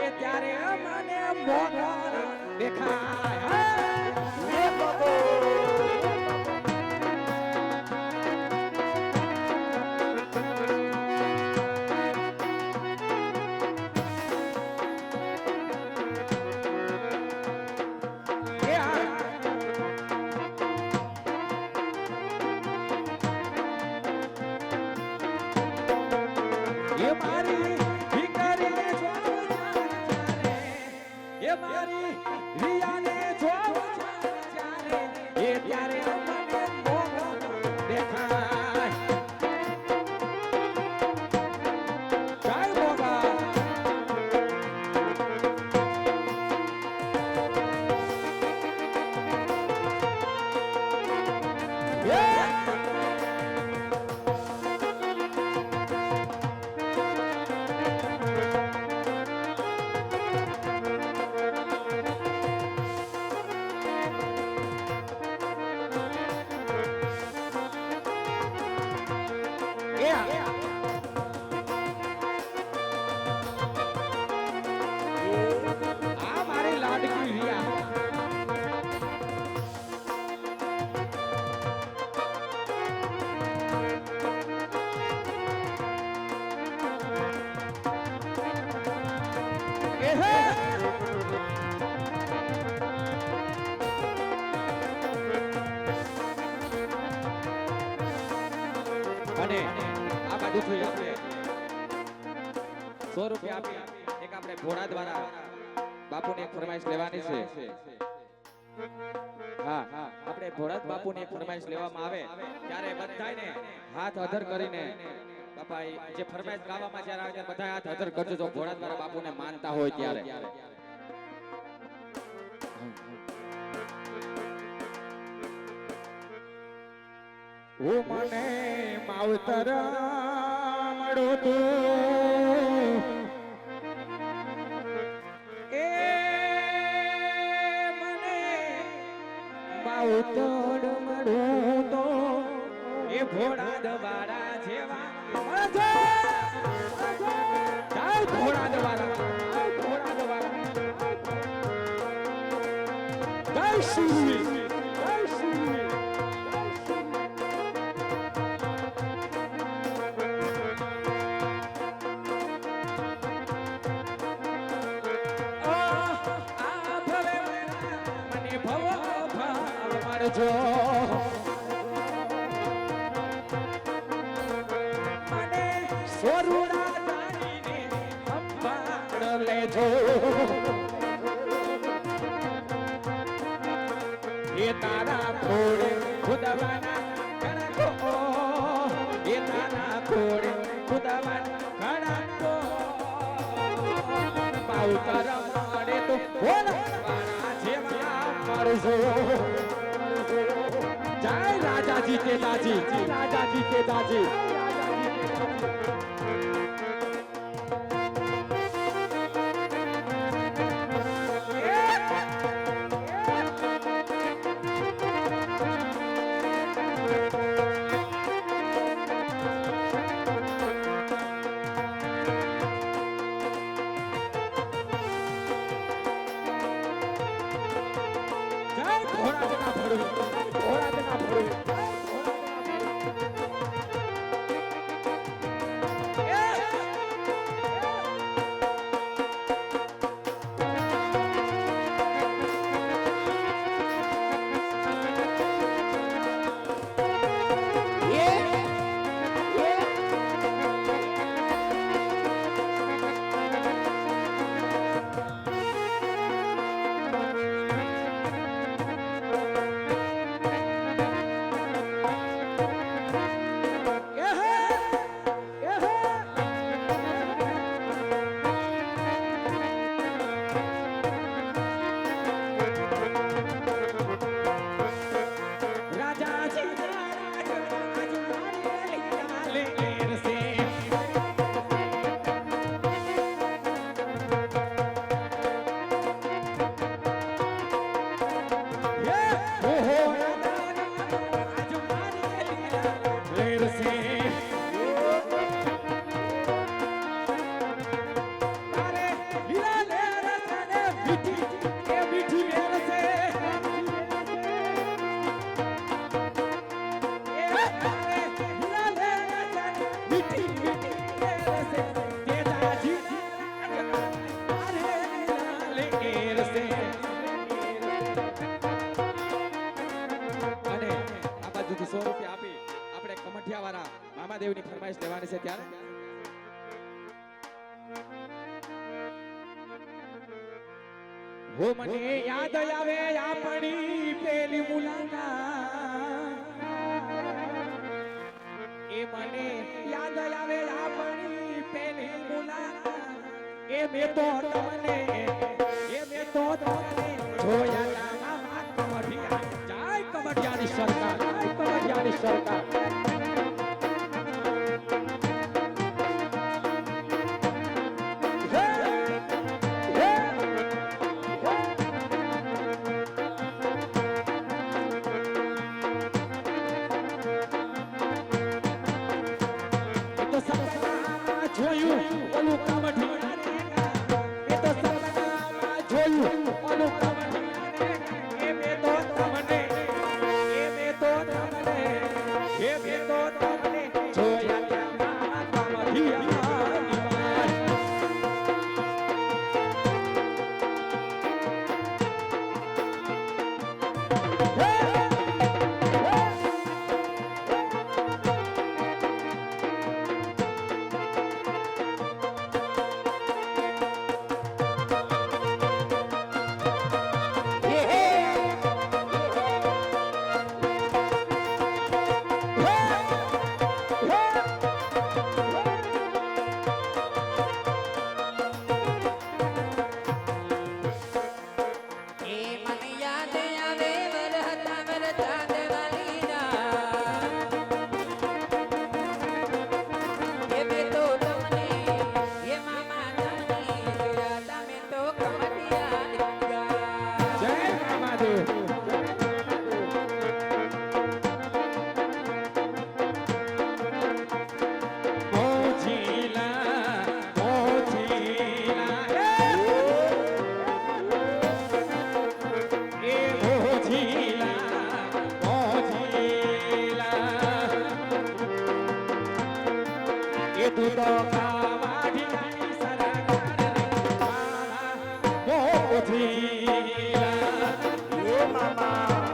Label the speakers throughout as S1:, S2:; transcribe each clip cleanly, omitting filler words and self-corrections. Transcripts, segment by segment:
S1: એ ત્યારે મને મોગલ દેખાય હે બગો અને આ બાજુથી આપણે 100 રૂપિયા આપી એક આપણે ઘોડા દ્વારા બાપુને એક ફરમાઈશ લેવાની છે હા આપણે ભોળાત બાપુની એક ફરમાઈશ લેવામાં આવે ત્યારે બધાયને હાથ અધર કરીને બાપા જે ફરમાઈશ ગાવામાં જ્યારે આવે ત્યારે બધા હાથ અધર કરજો જો ભોળાત દ્વારા બાપુને માનતા હોય ત્યારે ઓ મને માવતર મળો તો એ મને માવતર મળો તો એ ભોળા દવારા જેવા મળે જાય ભોળા દવારા જય શ્રી જો મને સોરુડા તારીને અંબાડ લેજો એ તારા ઘોડે ખુદવાના કણકો એ તારા ઘોડે ખુદવાના કણકો પાઉતર મળે તો ભોળા જેવા મળજો जय राजा जी के दाजी राजा जी के दाजी जय घोड़ा जना भरू घोड़ा जना भरू છે ત્યારે હો મને યાદ આવે આપણી પેલી મુલાકાત એ મને યાદ આવે આપણી પેલી મુલાકાત એ મેં તો તમને જોયા મામા કમરિયા જય કમરિયાની સરકાર જય કમરિયાની સરકાર જોયું ઓલું કમઠિયા એ તો સપનામાં જોયું ઓલું કમઠિયા એ મે તો તમને જોયા કમઠિયા તું તો કાવાઢિયાની સરકાર મોજીલા એ મામા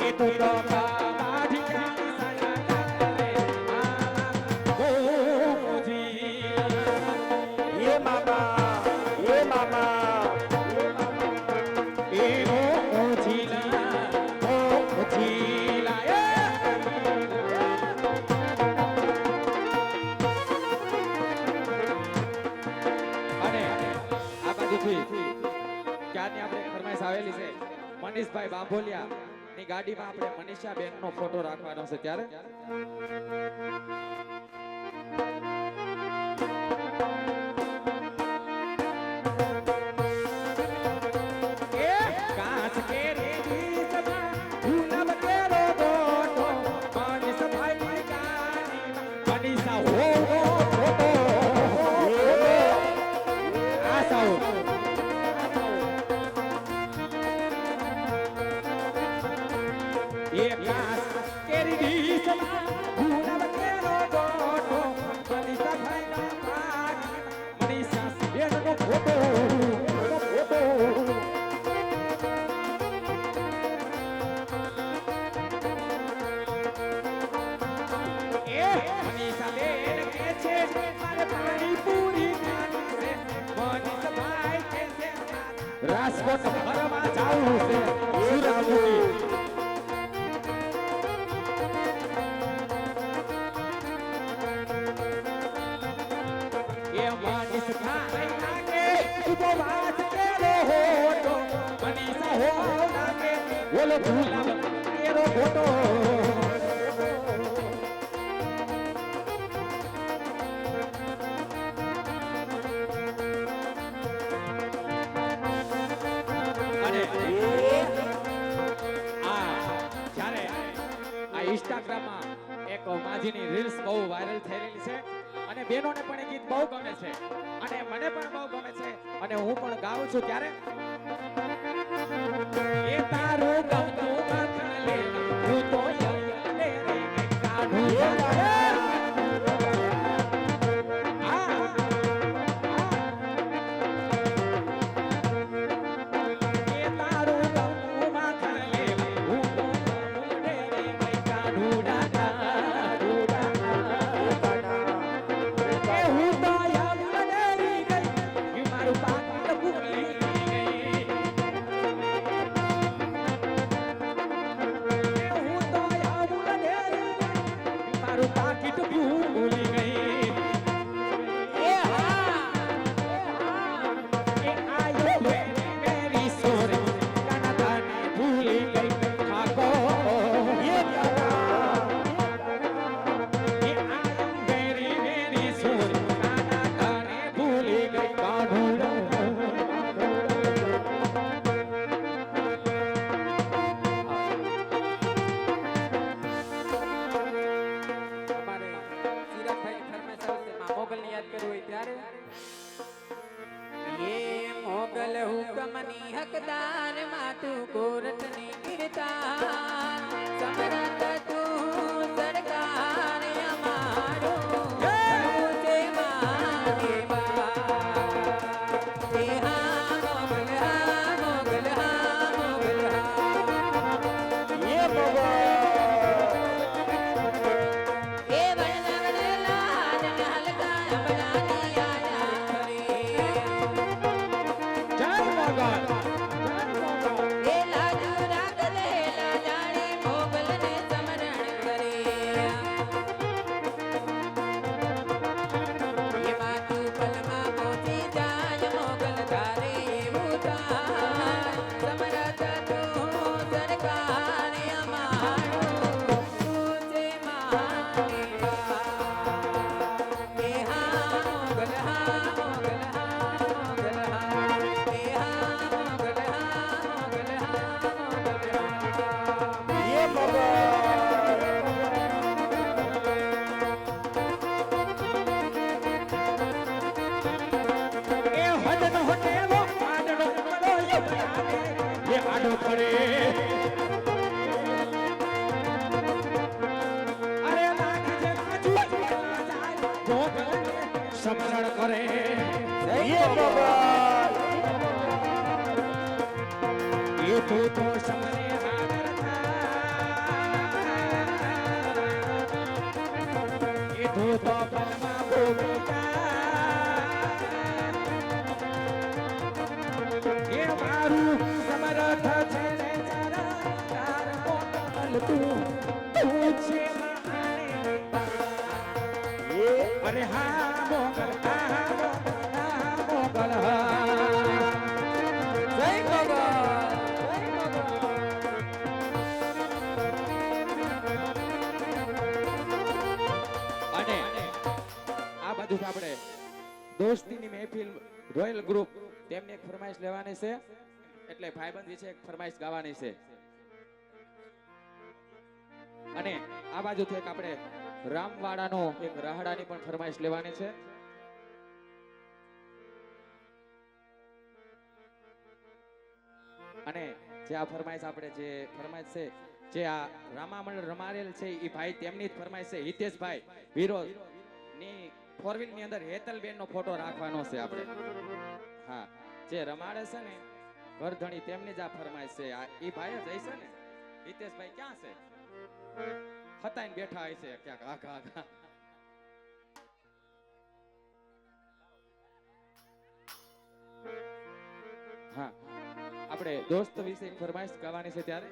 S1: એ તું તો કાવાઢિયાની સરકાર મોજીલા એ મામા એ મોજીલા ક્યારની આપણે ફરમાઈશ આવેલી છે મનીષભાઈ બાંભોલિયા ની ગાડીમાં આપણે મનીષા બેન નો ફોટો રાખવાનો છે ત્યારે કાચ કે રેડી સભા ગુલાબ કેરો ગોટો મનીષભાઈ ની ગાડીમાં મનીષા હો ફોટો આ સાઉ એ કાસ કેરી દીસમાં ગુલાબ કેરો ગોટો મનીષા ભાઈના પાડી મનીષા બેનનો ફોટો એ મનીષા બેન કે છે મારે પાણી પૂરી ખાની છે મનીષા ભાઈ કે છે રાજકોટ ફરવા જાવું છે સુરામુની બોલો ગુલાબ કેરો ફોટો અને જ્યારે આ ઇન્સ્ટાગ્રામમાં એક માજીની રીલ્સ બહુ વાયરલ થઈ રહી છે અને બહેનોને પણ એ ગીત બહુ ગમે છે અને મને પણ બહુ ગમે છે અને હું પણ ગાઉં છું ત્યારે એ તારું ગમતું માખણ લે હું તો લે રે કાઢું એ તારું ગમતું માખણ લે હું તો લે રે કાઢું દાદા
S2: મોગલ ને યાદ કરવું હોય ત્યારે ये मोगल हुकमनी हकदार मातु कोरट ने गिरतार समरत तू सरकार हमारो तुझे मांगे बात हे हाँ मोगल हाँ मोगल हाँ मोगल हाँ
S1: ये बाबा
S2: ए बरना बदला जन हलका बना दिया जा रे
S1: जय मोगल
S2: એ લાજુ રાખેલા જાણે મોગલને સમરણ કરે એમાં તું પલમાં પહોંચી જાય મોગલ તારે એવું થાય સમરથ તું સરકાર અમારું તું છે માને એ હા મોગલ હા મોગલ હા મોગલ હા એ હા મોગલ હા મોગલ હા મોગલ હા
S1: ये बाबा એ હદનો હટેલો આડનો પડો એ આડો પડે અરે લાગી જે કાજુ જાય ભોગલે સમરણ કરે એ બાબા એ તો સમરે હાજર થાય એ તો પલમાં બોલતા એ મારું સમરથ છે ને જરા તાર મોકલ તું છે માને અરે હા મોગલ હા મોગલ હા
S2: જય મોગલ
S1: અને આ બધું આપણે દોસ્તીની મહેફિલ રોયલ ગ્રુપ તેમની એક ફરમાઈશ લેવાની છે એટલે ભાઈબંધ વિશે એક ફરમાઈશ ગાવાની છે અને આ બાજુથી એક આપણે રામવાડાનો એક રાહડાની પણ ફરમાઈશ લેવાની છે અને જે આ ફરમાઈશ આપણે જે ફરમાઈશ છે જે આ રામામંડળ રમારેલ છે એ ભાઈ તેમની જ ફરમાઈશ છે હિતેશભાઈ વિરોધ ની ફોર વ્હીલ ની અંદર હેતલબેન નો ફોટો રાખવાનો છે આપણે હા જે રમાડે છે ને ઘરધણી તેમની જ આ ફરમાઈશ છે આ એ ભાઈ જ હશે ને હિતેશભાઈ ક્યાં છે હતાઈને બેઠા હશે ક્યાંક આખા આખા હા આપણે દોસ્ત વિશે એક ફરમાઈશ ગાવાની છે ત્યારે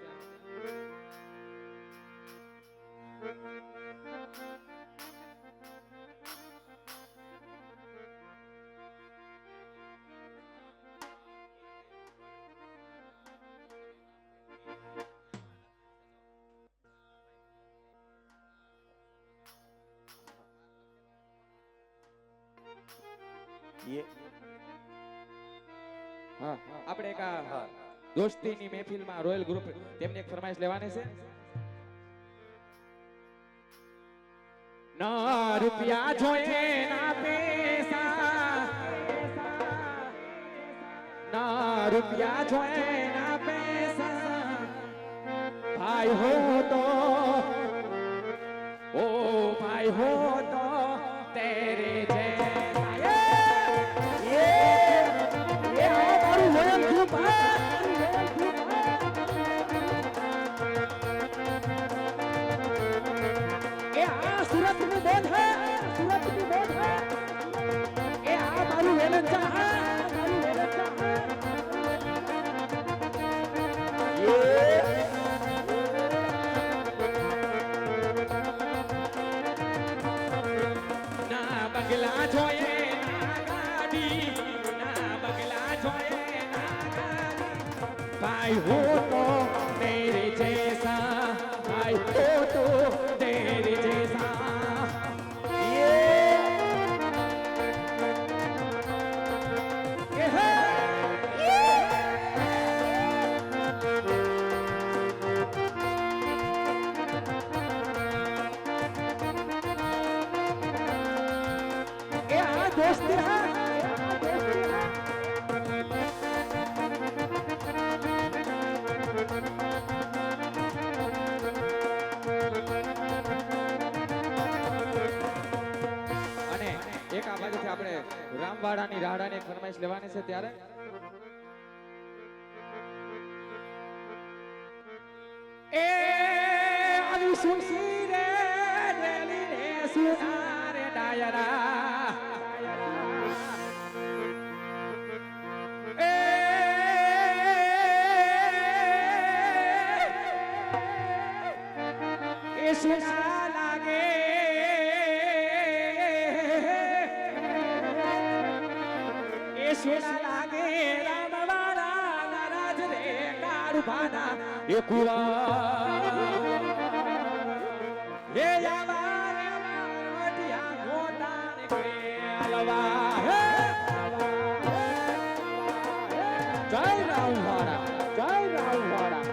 S1: હા આપણે એક આ દોસ્તીની મહેફિલમાં રોયલ ગ્રુપ તેમની એક ફરમાઈશ લેવાની છે ના રૂપિયા જોઈએ ના પૈસા ના રૂપિયા જોઈએ ના પૈસા ભાઈ હો તો ઓ ભાઈ હો તો તેરે જૈસા ये हमारू रोयल ग्रुप ये आ सूरत में बोल है सूरत में बोल है ये आ हमारू वेलंचा है हमारू वेलंचा है ના બગલા જોઈએ ના ગાડી ના બગલા જોઈએ ના ગાડી ભાઈ હો તો તેરે જૈસા ભાઈ હો તો તેરે જૈસા ये है એ દોસ્તી હા આ દોસ્તી હા અને એક આ બાજુથી આપણે રામવાડાની રાડાની એક ફરમાઈશ લેવાની છે ત્યારે એ આવી સુનસી રે રેલી રે સુના રે ડાયરા એ સુના લાગે એ સુના લાગે રામવાડા નારાજ રે કાળુ ભાના એ કુવા હે આવા રે મટિયા ગોટા રે કેલવા હે જય રામવાડા જય રામવાડા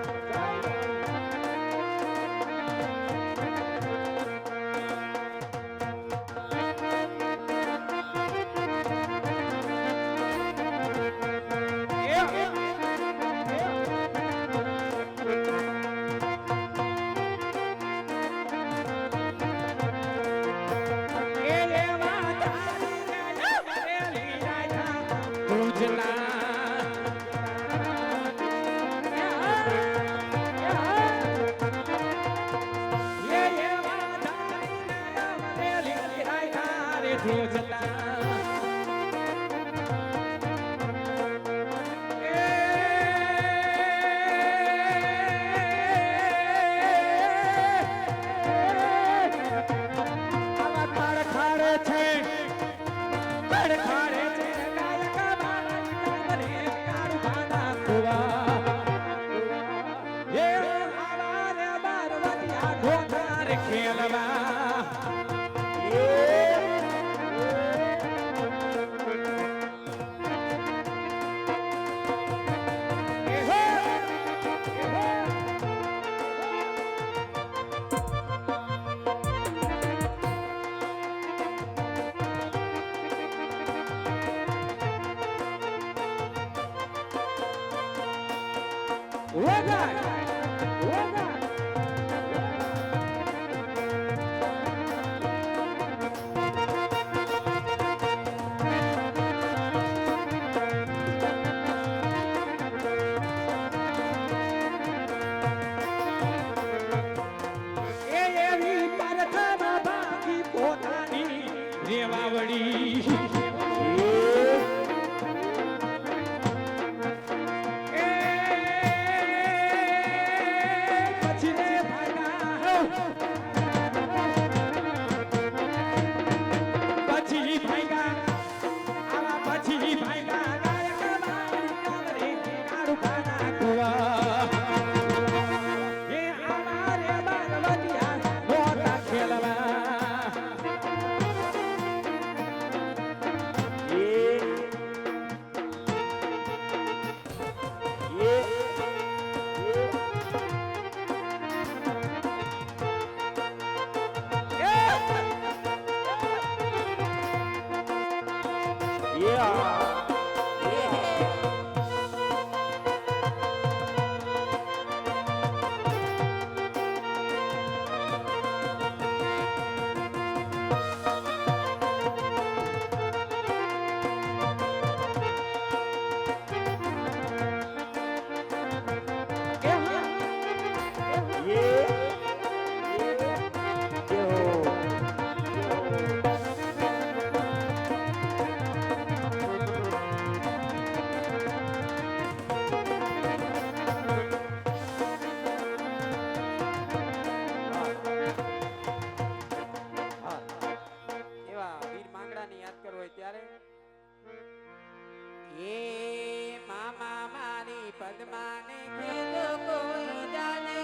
S2: પદ્માને કીધો કોઈ જાને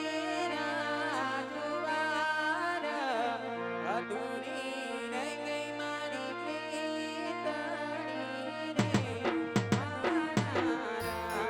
S2: રાજવાર અધૂરી રહી ગઈ મારી પ્રીતણી રે મારા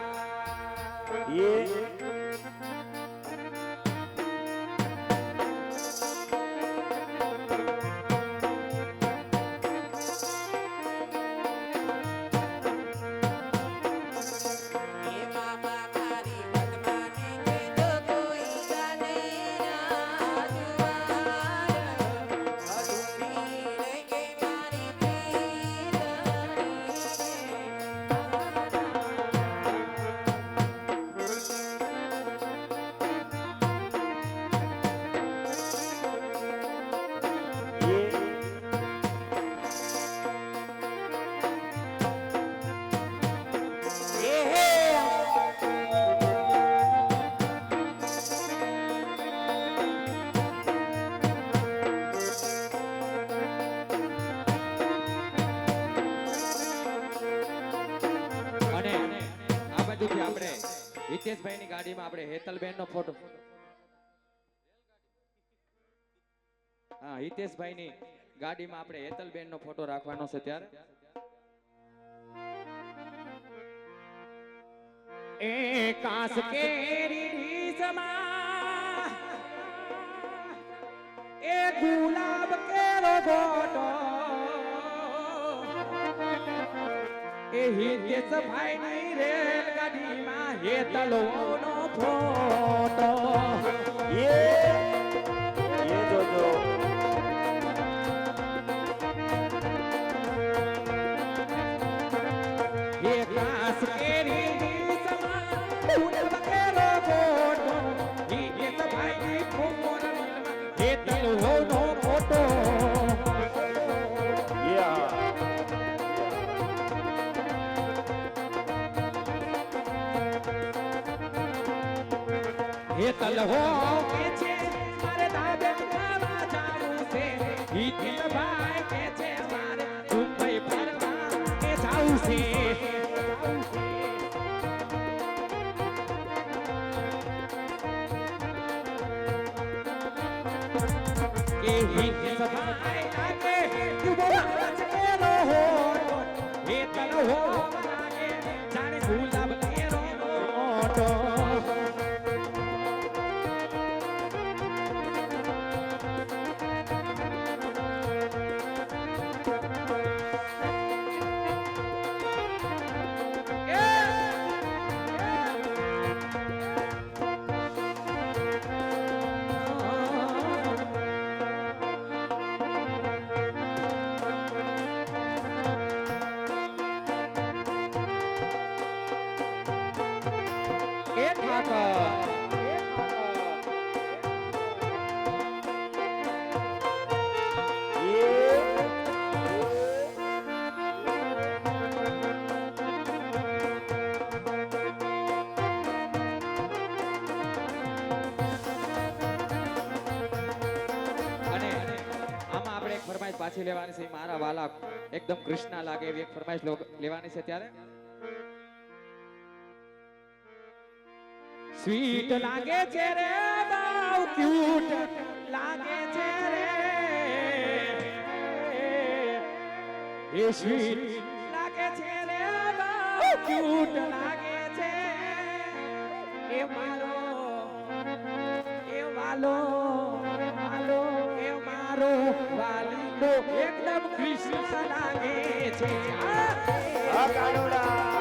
S1: હિતેશભાઈની ગાડીમાં આપણે હેતલબેનનો ફોટો, હા હિતેશભાઈની ગાડીમાં આપણે હેતલબેનનો ફોટો રાખવાનો છે ત્યારે એ કાસ કેરી સમા એ ગુલાબ કેરો ગોટો એ હિતેશભાઈની રેલગાડીમાં હેતલોનો ફોટો
S3: ये जो
S1: એ કાસ કેરી સમા ગુલાબ કેરો ગોટો હિતેશભાઈની ફોટોમાં હેતલોનો ફોટો હેતલ હો કે છે મારે દાદા ખાવા જાવું છે હિતેશભાઈ કે છે મારે મુંબઈ ફરવા કે જાવું છે કે હિતેશભાઈ લાગે તું આજ કેરો હો હેતલ હો લાગે જાણે ગુલાબ કેરો મોટો પાછી લેવાની છે મારા વાલા એકદમ કૃષ્ણા લાગે એવી એક ફરમાઈશ લેવાની છે ત્યારે સ્વીટ લાગે છે રે બાઉ ક્યુટ લાગે છે રે એ સ્વીટ લાગે છે રે બાઉ ક્યુટ લાગે છે એ મારો એ વાલો વાલો એ મારો વાલી એકદમ કૃષ્ણ લાગે છે
S3: કાનુડા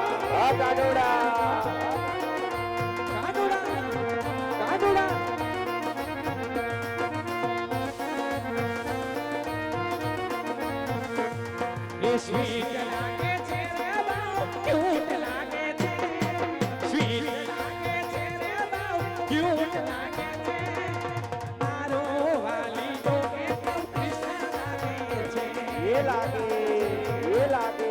S1: એ સ્વીટ લાગે છે રે બાઉ ક્યુટ લાગે છે સ્વીટ લાગે છે રે બાઉ ક્યુટ લાગે છે મારો વાલી તો એકદમ કૃષ્ણ લાગે છે
S3: ये लागे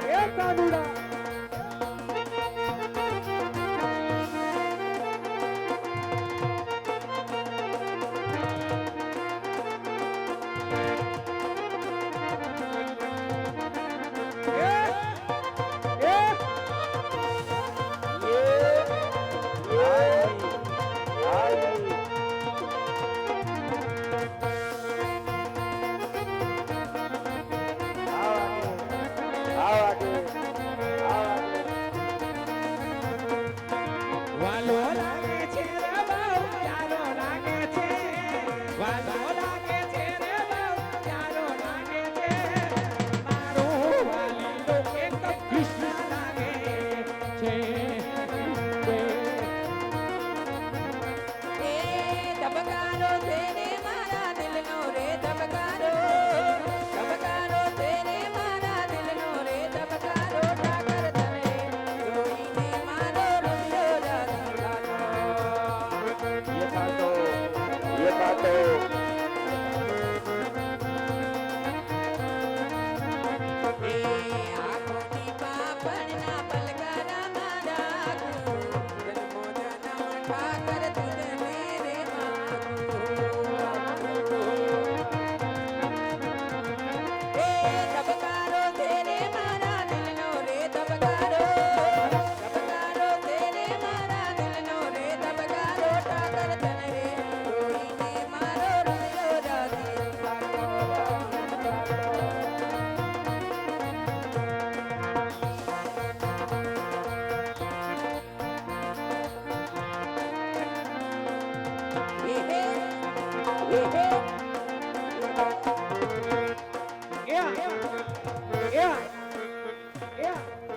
S1: એ કાનુડા વાલો લાગે છે રે બાઉ પ્યારો લાગે છે વાલો લાગે છે રે બાઉ પ્યારો લાગે છે મારો વાલી તો એકદમ કૃષ્ણ લાગે છે
S2: એ ધબકારો છે રે મારા દિલનો રે ધબકારો છે રે મારા દિલનો રે ધબકારો ઠાકર તને જોઈને મારો રૂપિયો જાગી લાગો
S3: ये बातो
S2: એ આંખોની પાપણના પલકારા મારા જન્મો જન્મ ઠાકર તુજને રે માગું એ હે એ હે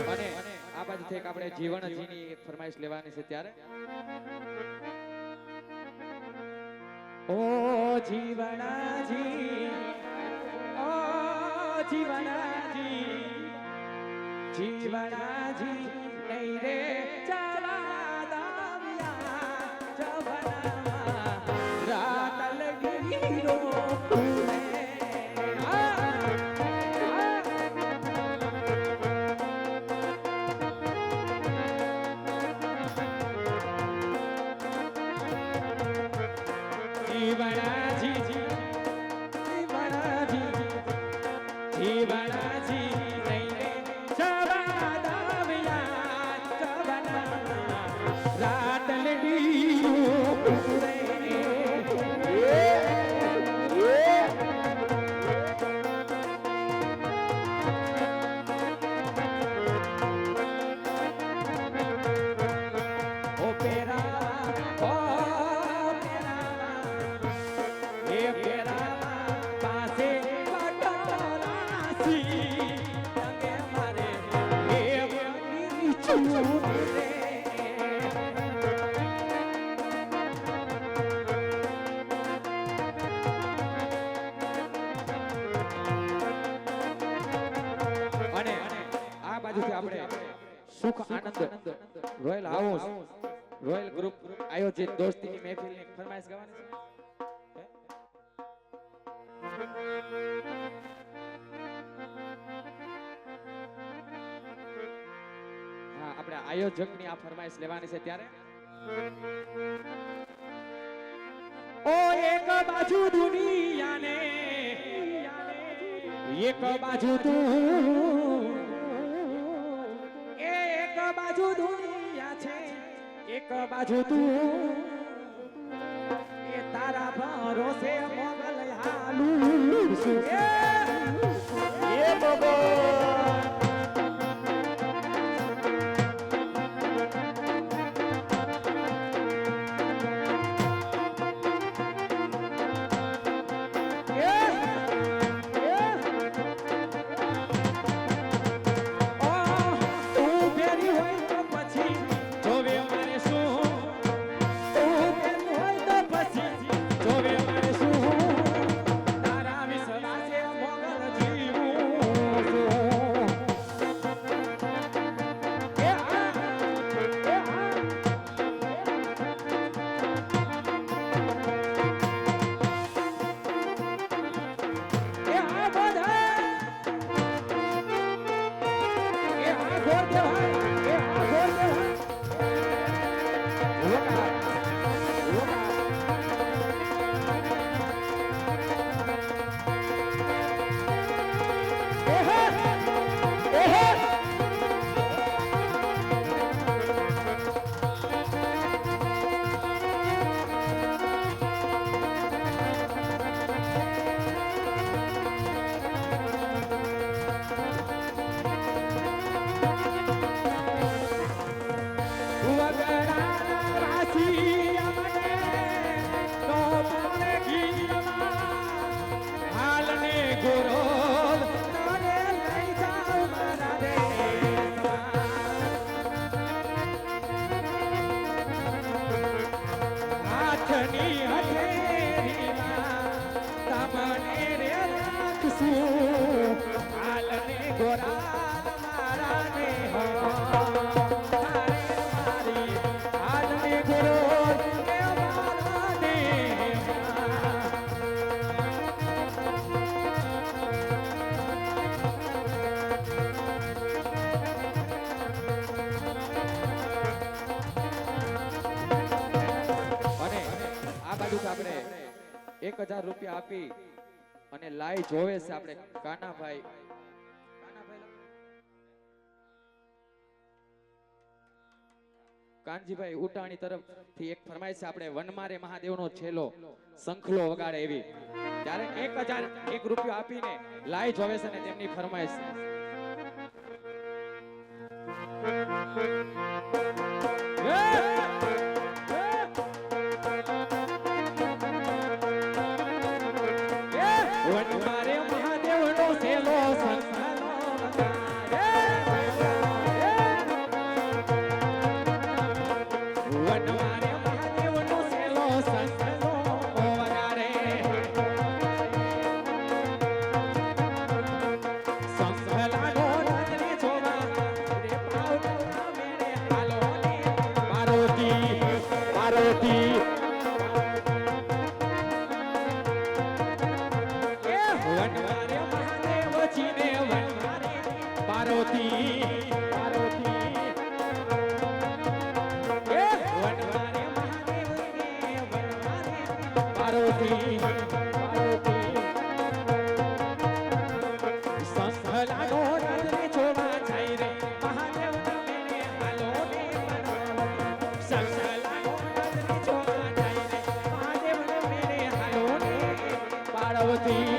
S1: અને આ બાજુથી એક આપણે જીવનજીની એક ફરમાઈશ લેવાની છે ત્યારે ઓ જીવનાજી ઓ જીવનાજી જીવનાજી નહીં રે ચાલા દામિયા જવનામાં રાત લગી રો જીવનાજી જીવનાજી જીવનાજી નહીં રે ચાલા દામિયા જવનામાં રાત લગી રો ઓ પેરા ઓ પેરા એ પેરા પાસે પટોરાસી તંગે મારે એ વની ચૂપ રે અને આ બાજુથી આપણે સુખ આનંદ રોયલ હાઉસ રોયલ ગ્રુપ આયોજિત દોસ્તીની મહેફિલની ફરમાઈશ ગાવાની છે હા આપણે આયોજકની આ ફરમાઈશ લેવાની છે ત્યારે ઓ એક બાજુ દુનિયાને એક બાજુ તું એક બાજુ દુનિયા છે એક બાજુ તું એ તારા ભરોસે મોગલ હાલું છું
S3: એ બાબા
S1: આપણે 1000 રૂપિયા આપી અને લાઈ જોવે છે આપણે કાનાભાઈ કાનજીભાઈ ઉટાણી તરફથી એક ફરમાઈશ છે આપણે વનમારે મહાદેવનો છેલો શંખલો વગાડે એવી ત્યારે 1001 રૂપિયો આપીને લાઈ જોવે છે ને તેમની ફરમાઈશ પાર્વતી સંભલાનો રથને જોવા જાય રે મહાદેવના મેળે હાલો ને પાર્વતી સંભલાનો રથને જોવા જાય રે મહાદેવના મેળે હાલો ને પાર્વતી